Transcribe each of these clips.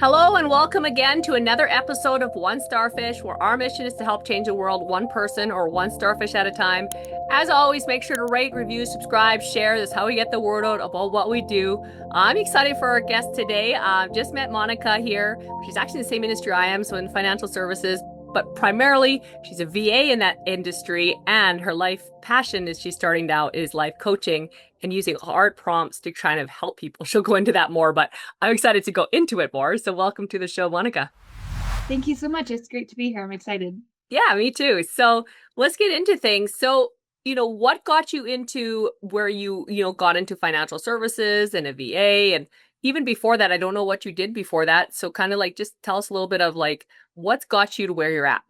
Hello and welcome again to another episode of One Starfish, where our mission is to help change the world one person or one starfish at a time. As always, make sure to rate, review, subscribe, share. That's how we get the word out about what we do. I'm excited for our guest today. Just met Monika here. She's actually in the same industry I am, so in financial services. But primarily, she's a VA in that industry, and her life passion is she's starting now is life coaching and using art prompts to kind of help people. She'll go into that more, but I'm excited to go into it more. So welcome to the show, Monika. Thank you so much. It's great to be here. I'm excited. Yeah, me too. So let's get into things. So, what got you into where you got into financial services and a VA? And even before that, I don't know what you did before that. So kind of like just tell us a little bit of like what's got you to where you're at.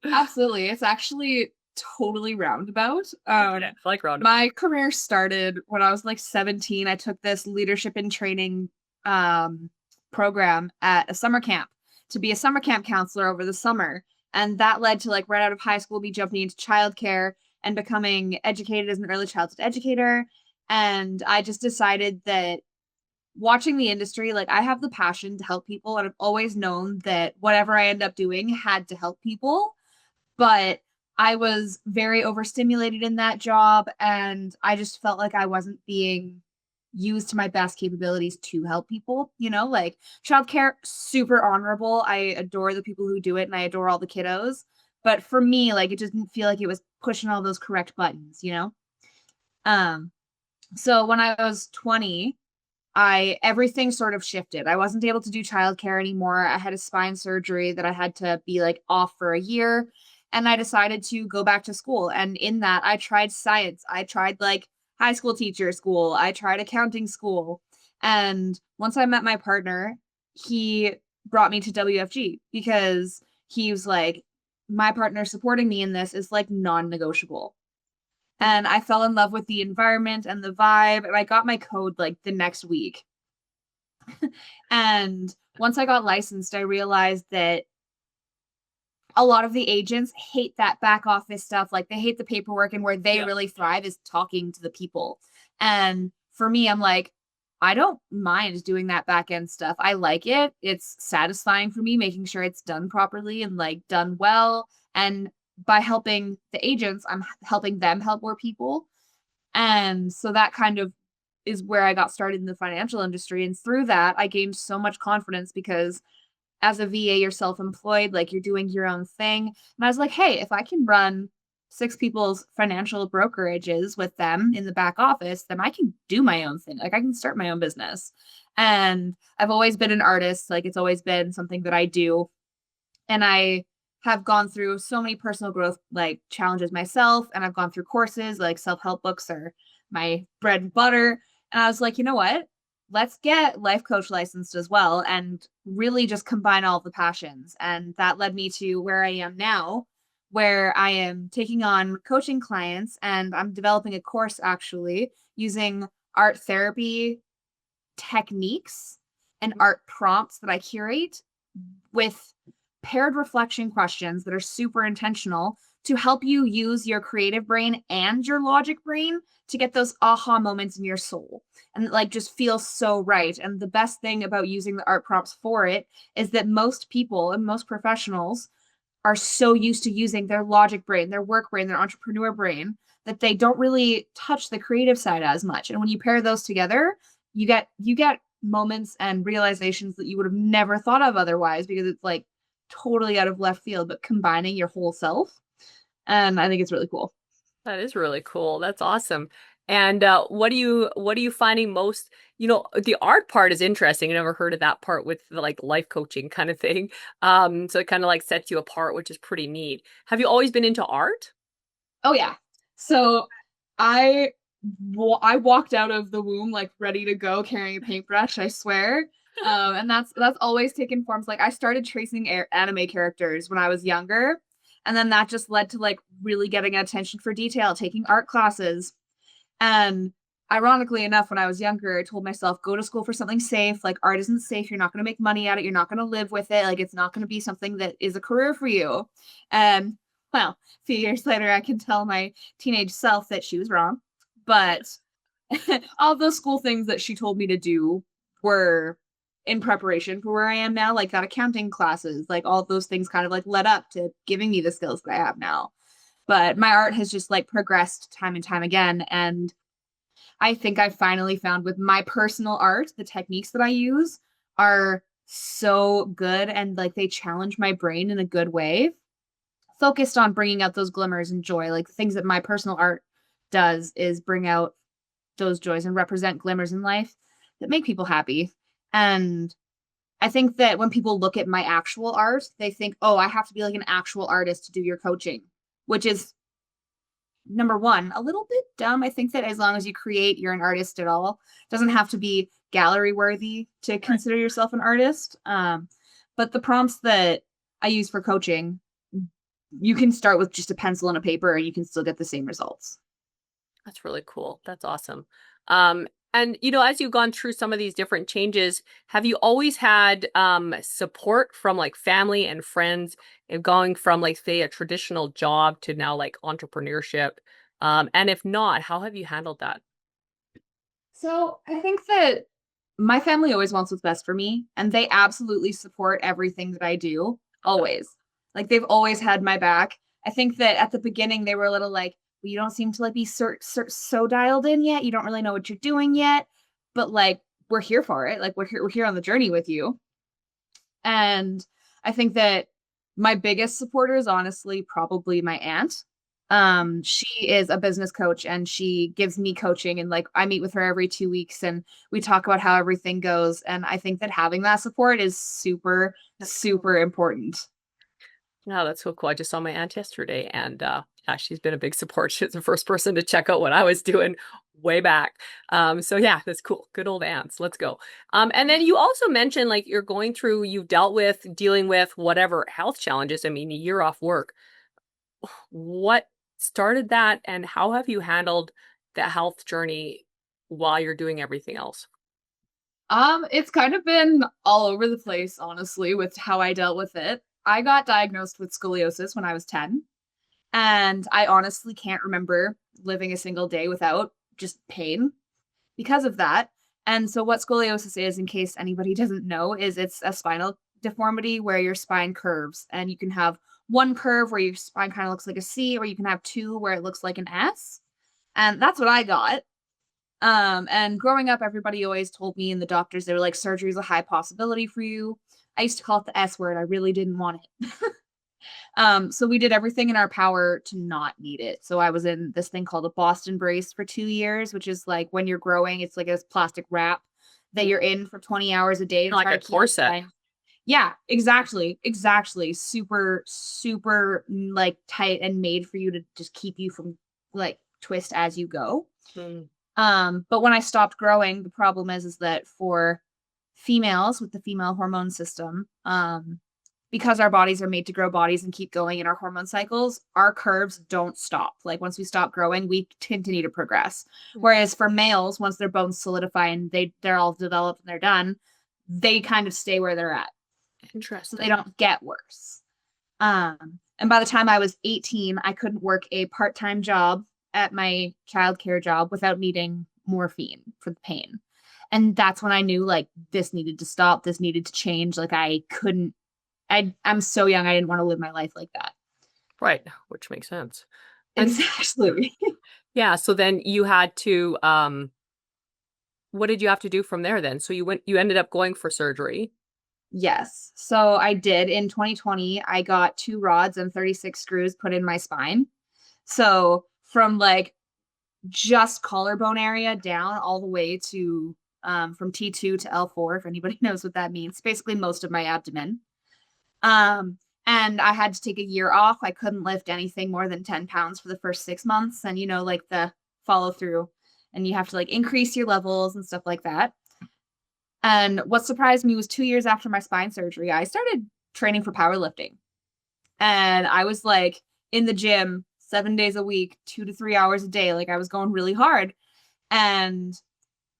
Absolutely. It's actually totally roundabout. I like roundabout. My career started when I was like 17. I took this leadership and training program at a summer camp to be a summer camp counselor over the summer. And that led to like right out of high school, me jumping into childcare and becoming educated as an early childhood educator. And I just decided that watching the industry, like I have the passion to help people, and I've always known that whatever I end up doing had to help people. But I was very overstimulated in that job, and I just felt like I wasn't being used to my best capabilities to help people. Like childcare, super honorable. I adore the people who do it, and I adore all the kiddos. But for me, like it just didn't feel like it was pushing all those correct buttons. Um, so when I was 20, I everything sort of shifted. I wasn't able to do childcare anymore. I had a spine surgery that I had to be like off for a year. And I decided to go back to school. And in that, I tried science. I tried like high school teacher school. I tried accounting school. And once I met my partner, he brought me to WFG because he was like, my partner supporting me in this is like non-negotiable. And I fell in love with the environment and the vibe, and I got my code like the next week. And once I got licensed, I realized that a lot of the agents hate that back office stuff. Like they hate the paperwork, and where they Yeah. really thrive is talking to the people. And for me, I'm like, I don't mind doing that back end stuff. I like it. It's satisfying for me, making sure it's done properly and like done well. And by helping the agents, I'm helping them help more people. And so that kind of is where I got started in the financial industry. And through that, I gained so much confidence because as a VA, you're self-employed, like you're doing your own thing. And I was like, hey, if I can run six people's financial brokerages with them in the back office, then I can do my own thing. Like I can start my own business. And I've always been an artist. Like it's always been something that I do. And I have gone through so many personal growth like challenges myself. And I've gone through courses like self-help books are my bread and butter. And I was like, you know what? Let's get life coach licensed as well and really just combine all the passions. And that led me to where I am now, where I am taking on coaching clients, and I'm developing a course actually using art therapy techniques and art prompts that I curate with paired reflection questions that are super intentional to help you use your creative brain and your logic brain to get those aha moments in your soul and like just feel so right. And the best thing about using the art prompts for it is that most people and most professionals are so used to using their logic brain, their work brain, their entrepreneur brain that they don't really touch the creative side as much. And when you pair those together, you get moments and realizations that you would have never thought of otherwise because it's like totally out of left field, but combining your whole self. And I think it's really cool. That is really cool. That's awesome. And what are you finding most, the art part is interesting. I never heard of that part with the like life coaching kind of thing. So it kind of like sets you apart, which is pretty neat. Have you always been into art? Oh yeah. So I I walked out of the womb like ready to go carrying a paintbrush, I swear. And that's always taken forms. Like I started tracing anime characters when I was younger, and then that just led to like really getting attention for detail, taking art classes. And ironically enough, when I was younger, I told myself, go to school for something safe. Like art isn't safe. You're not going to make money at it. You're not going to live with it. Like it's not going to be something that is a career for you. And well, a few years later, I can tell my teenage self that she was wrong. But all those school things that she told me to do were in preparation for where I am now, like that accounting classes, like all those things kind of like led up to giving me the skills that I have now. But my art has just like progressed time and time again. And I think I finally found with my personal art, the techniques that I use are so good and like they challenge my brain in a good way, focused on bringing out those glimmers and joy. Like the things that my personal art does is bring out those joys and represent glimmers in life that make people happy. And I think that when people look at my actual art, they think, oh, I have to be like an actual artist to do your coaching, which is number one, a little bit dumb. I think that as long as you create, you're an artist at all. It doesn't have to be gallery worthy to consider yourself an artist. But the prompts that I use for coaching, you can start with just a pencil and a paper and you can still get the same results. That's really cool. That's awesome. And as you've gone through some of these different changes, have you always had support from like family and friends and going from like say a traditional job to now like entrepreneurship? And if not, how have you handled that? So I think that my family always wants what's best for me, and they absolutely support everything that I do, always. Like they've always had my back. I think that at the beginning they were a little like, well, you don't seem to like be so dialed in yet. You don't really know what you're doing yet, but like we're here for it. Like we're here on the journey with you. And I think that my biggest supporter is honestly probably my aunt. She is a business coach and she gives me coaching and like I meet with her every 2 weeks and we talk about how everything goes. And I think that having that support is super, super important. No, that's so cool. I just saw my aunt yesterday and yeah, she's been a big support. She's the first person to check out what I was doing way back. So yeah, that's cool. Good old aunts. Let's go. And then you also mentioned like you've dealing with whatever health challenges. I mean, a year off work. What started that and how have you handled the health journey while you're doing everything else? It's kind of been all over the place, honestly, with how I dealt with it. I got diagnosed with scoliosis when I was 10, and I honestly can't remember living a single day without just pain because of that. And so what scoliosis is, in case anybody doesn't know, is it's a spinal deformity where your spine curves and you can have one curve where your spine kind of looks like a C, or you can have two where it looks like an S. And that's what I got. And growing up, everybody always told me, and the doctors, they were like, surgery is a high possibility for you. I used to call it the S word. I really didn't want it. So we did everything in our power to not need it. So I was in this thing called a Boston brace for 2 years, which is like when you're growing, it's like a plastic wrap that you're in for 20 hours a day. To Like try a to keep corset. yeah, exactly. Exactly. Super, super like tight and made for you to just keep you from like twist as you go. Mm, But when I stopped growing, the problem is that for females with the female hormone system, because our bodies are made to grow bodies and keep going in our hormone cycles, our curves don't stop. Like once we stop growing, we continue to progress. mm, Whereas for males, once their bones solidify and they're all developed and they're done, they kind of stay where they're at. So they interesting. don't get worse. And by the time I was 18, I couldn't work a part-time job at my childcare job without needing morphine for the pain. And that's when I knew like this needed to stop, this needed to change. Like I couldn't, I'm so young, I didn't want to live my life like that. Right, which makes sense. And Exactly. yeah, so then you had to what did you have to do from there then? So you ended up going for surgery. Yes. So I did in 2020, I got 2 rods and 36 screws put in my spine. So from like just collarbone area down all the way to from T2 to L4, if anybody knows what that means. Basically most of my abdomen. And I had to take a year off. I couldn't lift anything more than 10 pounds for the first 6 months. And like the follow through and you have to like increase your levels and stuff like that. And what surprised me was 2 years after my spine surgery, I started training for powerlifting. And I was like in the gym 7 days a week, 2 to 3 hours a day. Like I was going really hard. And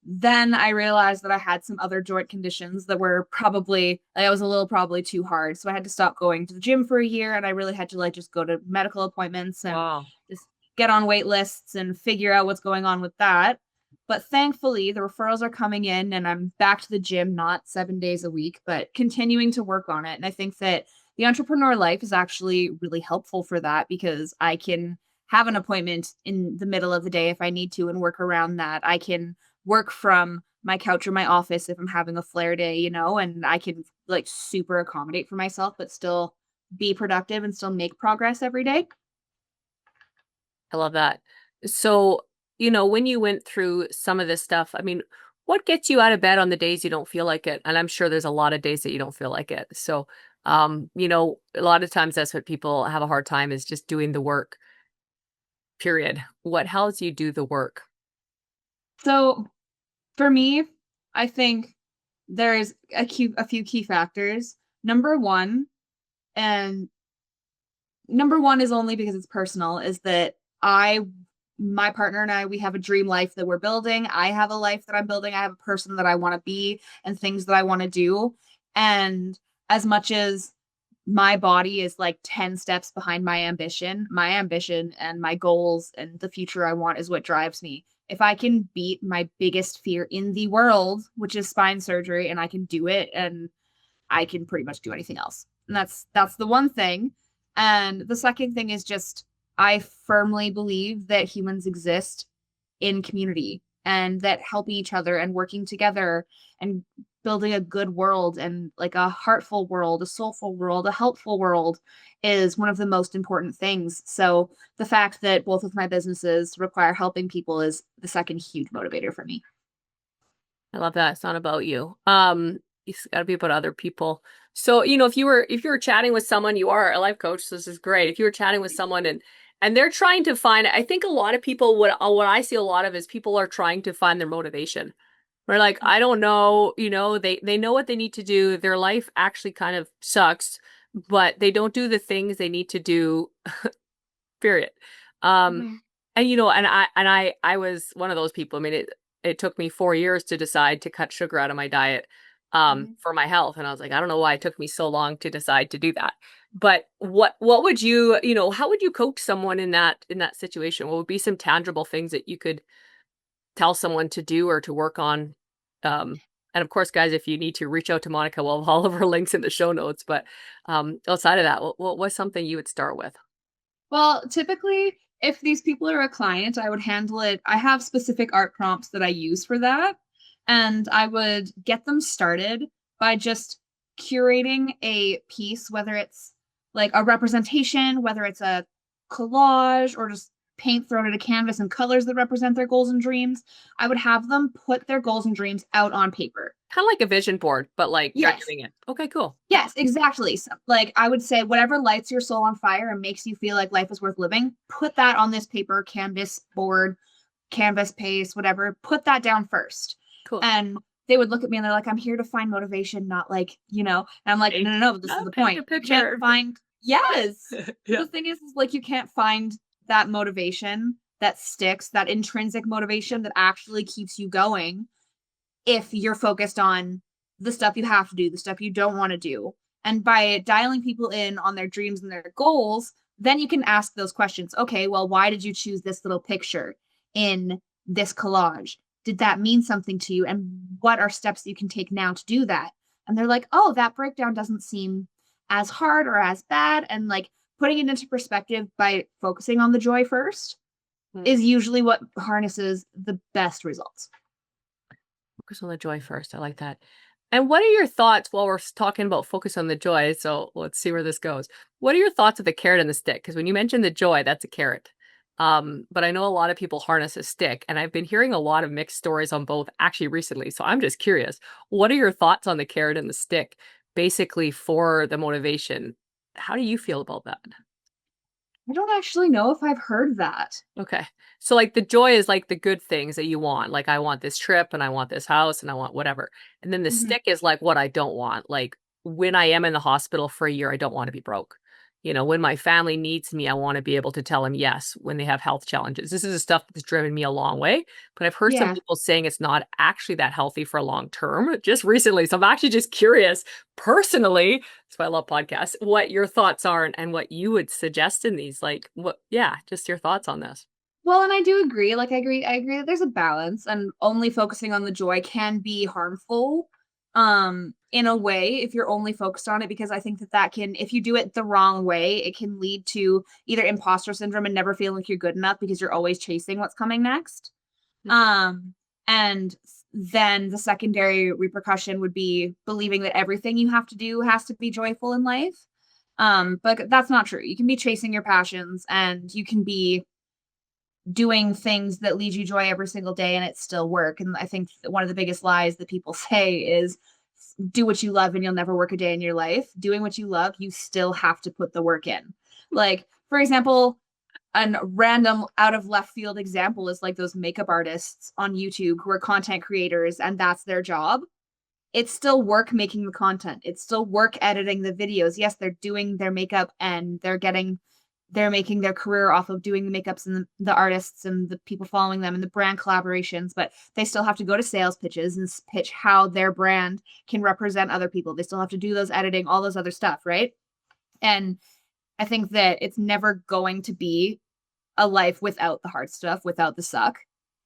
then I realized that I had some other joint conditions that were probably, like, I was a little probably too hard. So I had to stop going to the gym for a year. And I really had to like just go to medical appointments and Wow. just get on wait lists and figure out what's going on with that. But thankfully, the referrals are coming in and I'm back to the gym, not 7 days a week, but continuing to work on it. And I think that the entrepreneur life is actually really helpful for that because I can have an appointment in the middle of the day if I need to and work around that. I can work from my couch or my office if I'm having a flare day, and I can like super accommodate for myself, but still be productive and still make progress every day. I love that. So, when you went through some of this stuff, I mean, what gets you out of bed on the days you don't feel like it? And I'm sure there's a lot of days that you don't feel like it. So, a lot of times that's what people have a hard time is just doing the work, period. What helps you do the work? So for me, I think there's a few key factors. Number one, and number one is only because it's personal, is that my partner and I, we have a dream life that we're building. I have a life that I'm building. I have a person that I want to be and things that I want to do. And as much as my body is like 10 steps behind my ambition and my goals and the future I want is what drives me. If I can beat my biggest fear in the world, which is spine surgery, and I can do it, and I can pretty much do anything else. And that's the one thing. And the second thing is just I firmly believe that humans exist in community and that helping each other and working together and building a good world and like a heartful world, a soulful world, a helpful world is one of the most important things. So the fact that both of my businesses require helping people is the second huge motivator for me. I love that. It's not about you. It's got to be about other people. So, if you were chatting with someone, you are a life coach, so this is great. If you were chatting with someone and they're trying to find, I think a lot of people, what I see a lot of is people are trying to find their motivation. We're like, I don't know, they know what they need to do. Their life actually kind of sucks, but they don't do the things they need to do, period. Um, Mhm. and I was one of those people. I mean, it took me 4 years to decide to cut sugar out of my diet, Mhm. for my health. And I was like, I don't know why it took me so long to decide to do that. But what would how would you coach someone in that situation? What would be some tangible things that you could tell someone to do or to work on? And of course, guys, if you need to reach out to Monica, we'll have all of her links in the show notes. But outside of that, what's something you would start with? Well, typically, if these people are a client, I would handle it. I have specific art prompts that I use for that. And I would get them started by just curating a piece, whether it's like a representation, whether it's a collage, or just paint thrown at a canvas and colors that represent their goals and dreams. I would have them put their goals and dreams out on paper. Kind of like a vision board, but like you're Yes. doing it. Okay, cool. Yes, exactly. So, like I would say, whatever lights your soul on fire and makes you feel like life is worth living, put that on this paper, canvas board, canvas paste, whatever. Put that down first. Cool. And they would look at me and they're like, I'm here to find motivation, not like, And I'm like, no, Paint, no, no, this is the paint a point. You can't picture. find, yes. Yeah. The thing is like, you can't find that motivation that sticks, that intrinsic motivation that actually keeps you going if you're focused on the stuff you have to do, the stuff you don't want to do. And by dialing people in on their dreams and their goals, then you can ask those questions. Okay, well, why did you choose this little picture in this collage? Did that mean something to you? And what are steps you can take now to do that? And they're like, oh, that breakdown doesn't seem as hard or as bad. And like putting it into perspective by focusing on the joy first Mm. is usually what harnesses the best results. Focus on the joy first. I like that. And what are your thoughts while we're talking about focus on the joy? So let's see where this goes. What are your thoughts of the carrot and the stick? Because when you mentioned the joy, that's a carrot. But I know a lot of people harness a stick, and I've been hearing a lot of mixed stories on both actually recently. So I'm just curious, what are your thoughts on the carrot and the stick, basically for the motivation? How do you feel about that? I don't actually know if I've heard that. Okay. So like the joy is like the good things that you want. Like I want this trip and I want this house and I want whatever. And then the Mhm. stick is like what I don't want. Like when I am in the hospital for a year, I don't want to be broke. When my family needs me, I want to be able to tell them yes when they have health challenges. This is the stuff that's driven me a long way. But I've heard some Yeah. people saying it's not actually that healthy for long term just recently. So I'm actually just curious personally. That's why I love podcasts, what your thoughts are and what you would suggest in these. Like, what, yeah, just your thoughts on this. Well, and I do agree. Like I agree that there's a balance and only focusing on the joy can be harmful in a way if you're only focused on it because I think that that can if you do it the wrong way, it can lead to either imposter syndrome and never feeling like you're good enough because you're always chasing what's coming next. Um and then the secondary repercussion would be believing that everything you have to do has to be joyful in life. But that's not true. You can be chasing your passions and you can be doing things that lead you joy every single day and it still work. And I think one of the biggest lies that people say is do what you love and you'll never work a day in your life. Doing what you love, you still have to put the work in. Like, for example, a random out of left field example is like those makeup artists on YouTube who are content creators and that's their job. It's still work making the content. It's still work editing the videos. Yes, they're doing their makeup and they're making their career off of doing the makeups and the artists and the people following them and the brand collaborations, but they still have to go to sales pitches and pitch how their brand can represent other people. They still have to do those editing, all those other stuff, right? And I think that it's never going to be a life without the hard stuff, without the suck.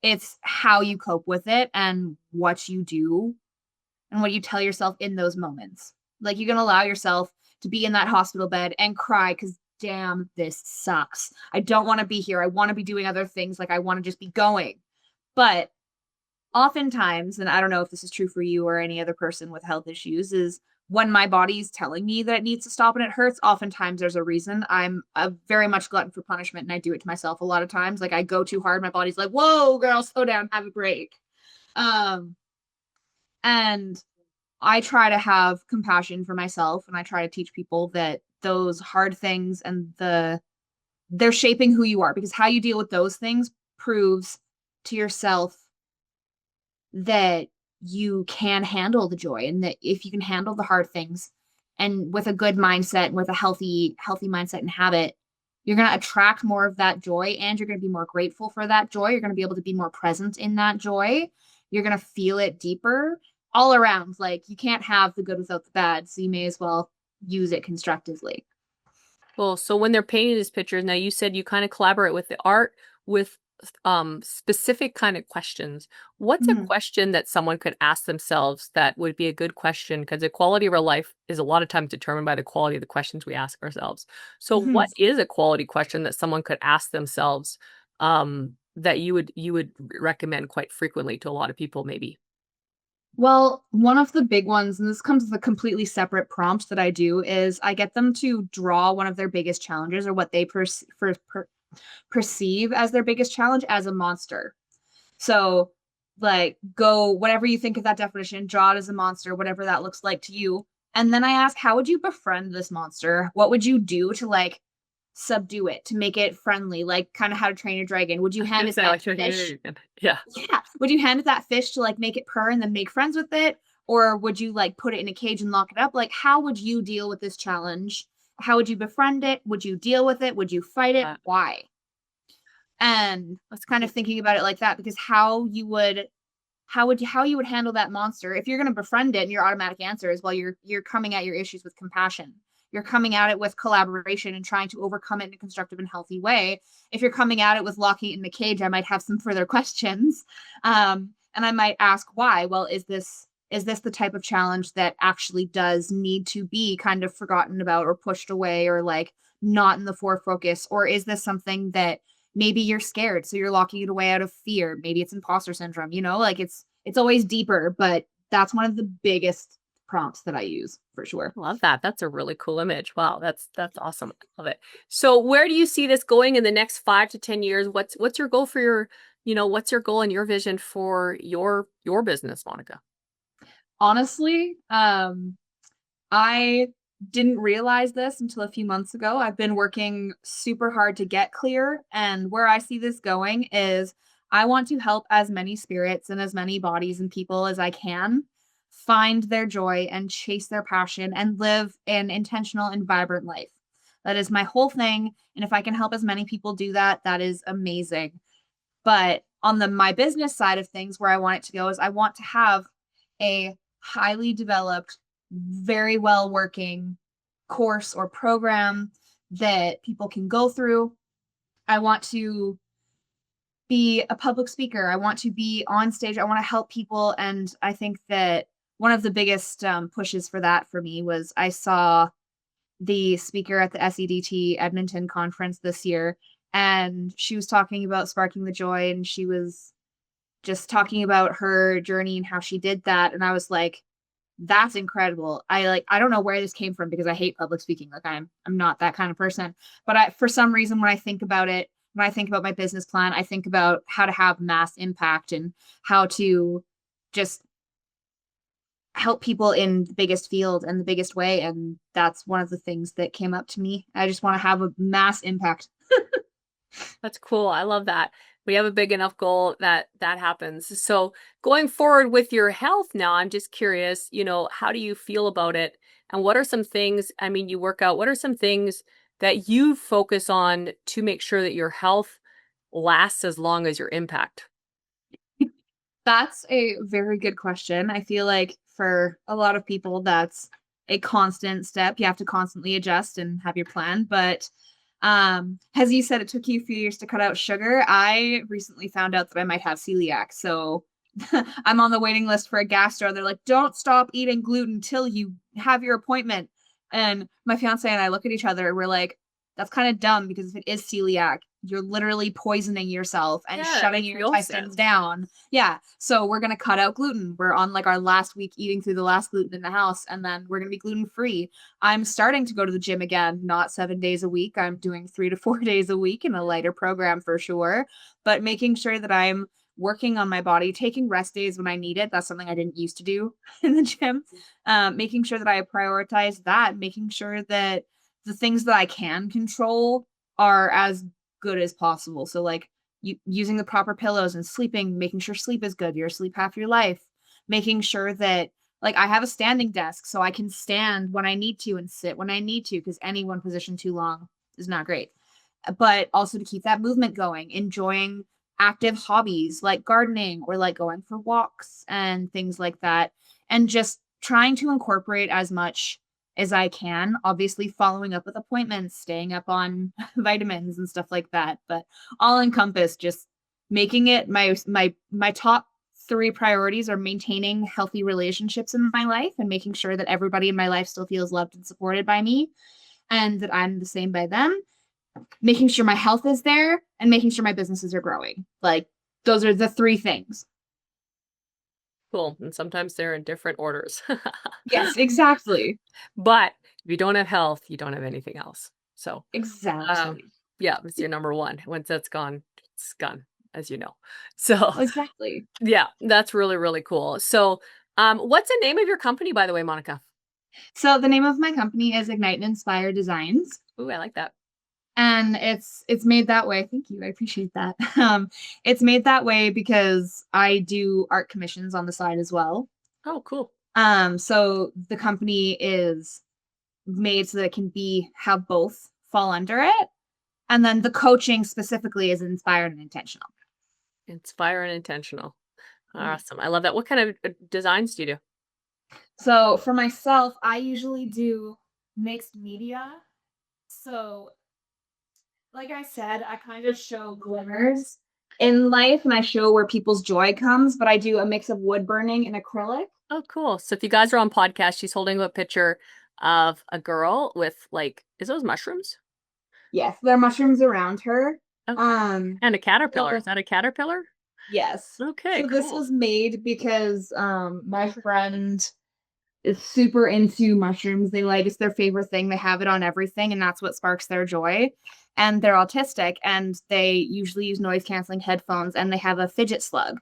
It's how you cope with it and what you do and what you tell yourself in those moments. Like you can allow yourself to be in that hospital bed and cry because damn, this sucks. I don't want to be here. I want to be doing other things. Like I want to just be going. But oftentimes, and I don't know if this is true for you or any other person with health issues, is when my body's telling me that it needs to stop and it hurts, oftentimes there's a reason. I'm a very much glutton for punishment and I do it to myself a lot of times. Like I go too hard, my body's like, whoa, girl, slow down, have a break. Um, and I try to have compassion for myself and I try to teach people that those hard things and they're shaping who you are because how you deal with those things proves to yourself that you can handle the joy and that if you can handle the hard things and with a good mindset and with a healthy mindset and habit, you're going to attract more of that joy and you're going to be more grateful for that joy. You're going to be able to be more present in that joy. You're going to feel it deeper all around. Like you can't have the good without the bad. So you may as well use it constructively. Well, so when they're painting these pictures, now you said you kind of collaborate with the art with specific kind of questions. What's a Mhm. question that someone could ask themselves that would be a good question? Because the quality of our life is a lot of times determined by the quality of the questions we ask ourselves. So Mhm. what is a quality question that someone could ask themselves that you would recommend quite frequently to a lot of people maybe? Well, one of the big ones, and this comes with a completely separate prompt that I do, is I get them to draw one of their biggest challenges or what they perceive as their biggest challenge as a monster. So, like, go whatever you think of that definition, draw it as a monster, whatever that looks like to you. And then I ask, how would you befriend this monster? What would you do to like subdue it, to make it friendly, like kind of how to train your dragon? Would you I was hand gonna it say that like sure, fish? yeah. Yeah. Would you hand it that fish to like make it purr and then make friends with it? Or would you like put it in a cage and lock it up? Like, how would you deal with this challenge? How would you befriend it? Would you deal with it? Would you fight it? Why? And That's kind of cool. thinking about it like that, because how you would handle that monster if you're going to befriend it and your automatic answer is well you're coming at your issues with compassion, you're coming at it with collaboration and trying to overcome it in a constructive and healthy way. If you're coming at it with locking it in a cage, I might have some further questions, and I might ask why. Well, is this the type of challenge that actually does need to be kind of forgotten about or pushed away or like not in the focus, or is this something that maybe you're scared so you're locking it away out of fear, maybe it's imposter syndrome, like it's always deeper, but that's one of the biggest prompts that I use for sure. Love that. That's a really cool image. Wow, that's awesome. I love it. So where do you see this going in the next 5 to 10 years? What's your goal for what's your goal and your vision for your business, Monica? Honestly, I didn't realize this until a few months ago. I've been working super hard to get clear. And where I see this going is I want to help as many spirits and as many bodies and people as I can find their joy and chase their passion and live an intentional and vibrant life. That is my whole thing. And if I can help as many people do that, that is amazing. But on the my business side of things, where I want it to go is I want to have a highly developed, very well working course or program that people can go through. I want to be a public speaker. I want to be on stage. I want to help people. And I think that one of the biggest pushes for that for me was I saw the speaker at the SEDT Edmonton conference this year, and she was talking about sparking the joy, and she was just talking about her journey and how she did that. And I was like, that's incredible. I don't know where this came from because I hate public speaking. Like I'm not that kind of person. But for some reason when I think about it, when I think about my business plan, I think about how to have mass impact and how to just help people in the biggest field and the biggest way. And that's one of the things that came up to me. I just want to have a mass impact. That's cool. I love that. We have a big enough goal that that happens. So going forward with your health now, I'm just curious, how do you feel about it? And what are some things, I mean, you work out, what are some things that you focus on to make sure that your health lasts as long as your impact? That's a very good question. I feel like for a lot of people, that's a constant step. You have to constantly adjust and have your plan. But as you said, it took you a few years to cut out sugar. I recently found out that I might have celiac. So I'm on the waiting list for a gastro. They're like, don't stop eating gluten till you have your appointment. And my fiance and I look at each other. We're like, that's kind of dumb because if it is celiac, you're literally poisoning yourself and Yeah, that shutting makes your no intestines sense. down. Yeah. So we're going to cut out gluten. We're on like our last week eating through the last gluten in the house, and then we're going to be gluten free. I'm starting to go to the gym again, not 7 days a week. I'm doing 3 to 4 days a week in a lighter program for sure, but making sure that I'm working on my body, taking rest days when I need it. That's something I didn't used to do in the gym. Making sure that I prioritize that, making sure that the things that I can control are as good as possible. So like using the proper pillows and sleeping, making sure sleep is good. You're asleep half your life. Making sure that like I have a standing desk so I can stand when I need to and sit when I need to, because any one position too long is not great. But also to keep that movement going, enjoying active hobbies like gardening or like going for walks and things like that. And just trying to incorporate as much as I can, obviously following up with appointments, staying up on vitamins and stuff like that. But all encompassed, just making it my top three priorities are maintaining healthy relationships in my life and making sure that everybody in my life still feels loved and supported by me and that I'm the same by them, making sure my health is there, and making sure my businesses are growing. Like those are the three things. Cool. And sometimes they're in different orders. Yes, exactly. But if you don't have health, you don't have anything else. So, um, Exactly. yeah, it's your number one. Once that's gone, it's gone, as you know. So, Exactly. yeah, that's really, really cool. So, what's the name of your company, by the way, Monica? So the name of my company is Ignite and Inspire Designs. Ooh, I like that. And it's made that way. Thank you. I appreciate that. It's made that way because I do art commissions on the side as well. Oh, cool. So the company is made so that it can be have both fall under it. And then the coaching specifically is inspired and intentional. Inspire and intentional. Mhm. Awesome. I love that. What kind of designs do you do? So for myself, I usually do mixed media. So like I said, I kind of show glimmers in life and I show where people's joy comes, but I do a mix of wood burning and acrylic. Oh, cool. So if you guys are on podcast, she's holding a picture of a girl with like, is those mushrooms? Yes, there are mushrooms around her. Okay. Um, And a caterpillar. Is so that a caterpillar? yes. Okay, So this cool. was made because my friend is super into mushrooms. They like it's their favorite thing. They have it on everything, and that's what sparks their joy. And they're autistic, and they usually use noise canceling headphones, and they have a fidget slug.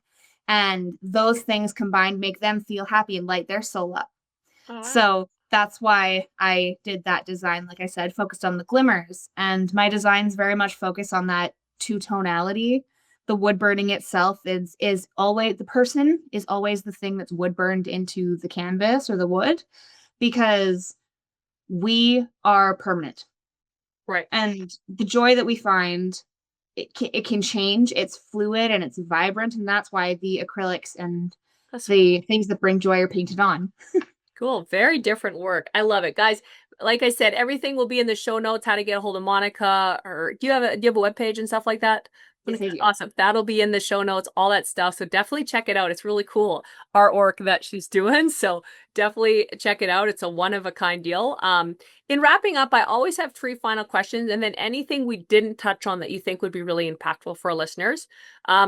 And those things combined make them feel happy and light their soul up. Oh, wow. So that's why I did that design, like I said, focused on the glimmers. And my designs very much focus on that two tonality. The wood burning itself is always the person is always the thing that's wood burned into the canvas or the wood because we are permanent. Right. And the joy that we find it can change. It's fluid and it's vibrant, and that's why the acrylics and That's the things that bring joy are painted on. cool. Very different work. I love it. Guys, like I said, everything will be in the show notes, how to get a hold of Monica, or do you have a webpage and stuff like that? Thank you. Awesome. That'll be in the show notes, all that stuff. So definitely check it out. It's really cool artwork that she's doing. So definitely check it out. It's a one of a kind deal. In wrapping up, I always have 3 final questions and then anything we didn't touch on that you think would be really impactful for our listeners.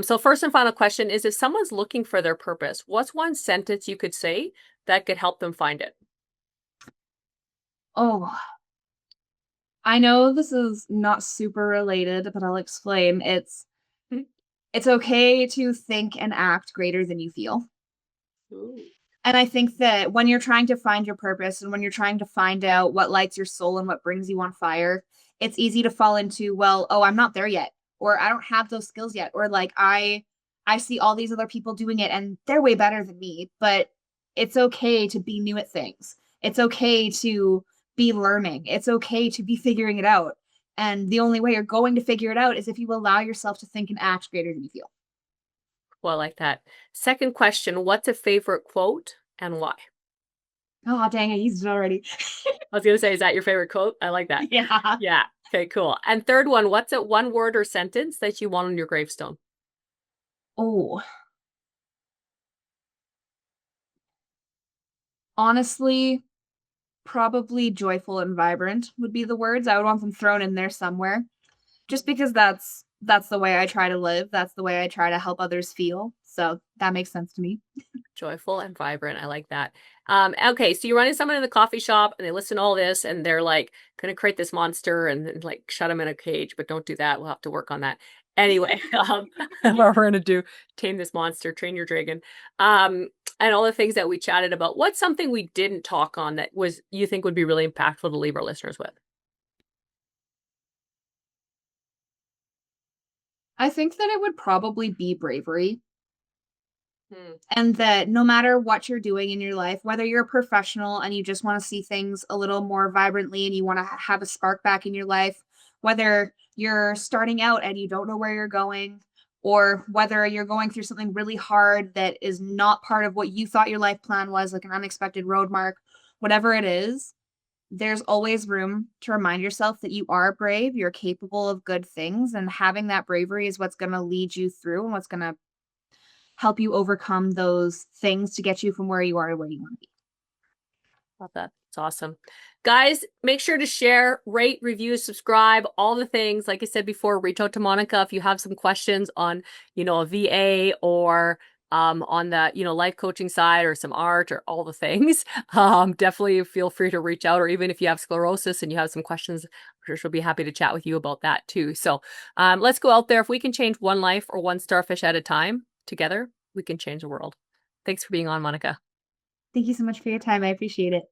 So first and final question is if someone's looking for their purpose, what's one sentence you could say that could help them find it? Oh, I know this is not super related, but I'll explain. It's okay to think and act greater than you feel. Ooh. And I think that when you're trying to find your purpose and when you're trying to find out what lights your soul and what brings you on fire, it's easy to fall into, well, oh, I'm not there yet, or I don't have those skills yet, or like I see all these other people doing it and they're way better than me, but it's okay to be new at things. It's okay to be learning. It's okay to be figuring it out. And the only way you're going to figure it out is if you allow yourself to think and act greater than you feel. Well, I like that. Second question, what's a favorite quote and why? Oh, dang, I used it already. I was gonna say, is that your favorite quote? I like that. Yeah. Yeah. Okay, cool. And third one, what's a one word or sentence that you want on your gravestone? Oh, honestly, probably joyful and vibrant would be the words. I would want them thrown in there somewhere. Just because that's the way I try to live. That's the way I try to help others feel. So that makes sense to me. Joyful and vibrant. I like that. Okay, so you're running someone in the coffee shop and they listen to all this and they're like, gonna create this monster and then like shut him in a cage, but don't do that. We'll have to work on that. Anyway, what we're gonna do, tame this monster, train your dragon. And all the things that we chatted about. What's something we didn't talk on that was you think would be really impactful to leave our listeners with? I think that it would probably be bravery. Hmm. And that no matter what you're doing in your life, whether you're a professional and you just want to see things a little more vibrantly and you want to have a spark back in your life, whether you're starting out and you don't know where you're going, or whether you're going through something really hard that is not part of what you thought your life plan was, like an unexpected road mark, whatever it is, there's always room to remind yourself that you are brave, you're capable of good things, and having that bravery is what's going to lead you through and what's going to help you overcome those things to get you from where you are to where you want to be. Love that. It's awesome. Guys, make sure to share, rate, review, subscribe, all the things. Like I said before, reach out to Monika if you have some questions on, a VA or on the, life coaching side or some art or all the things. Definitely feel free to reach out, or even if you have sclerosis and you have some questions, I'm sure she'll be happy to chat with you about that too. So let's go out there. If we can change one life or one starfish at a time together, we can change the world. Thanks for being on, Monika. Thank you so much for your time. I appreciate it.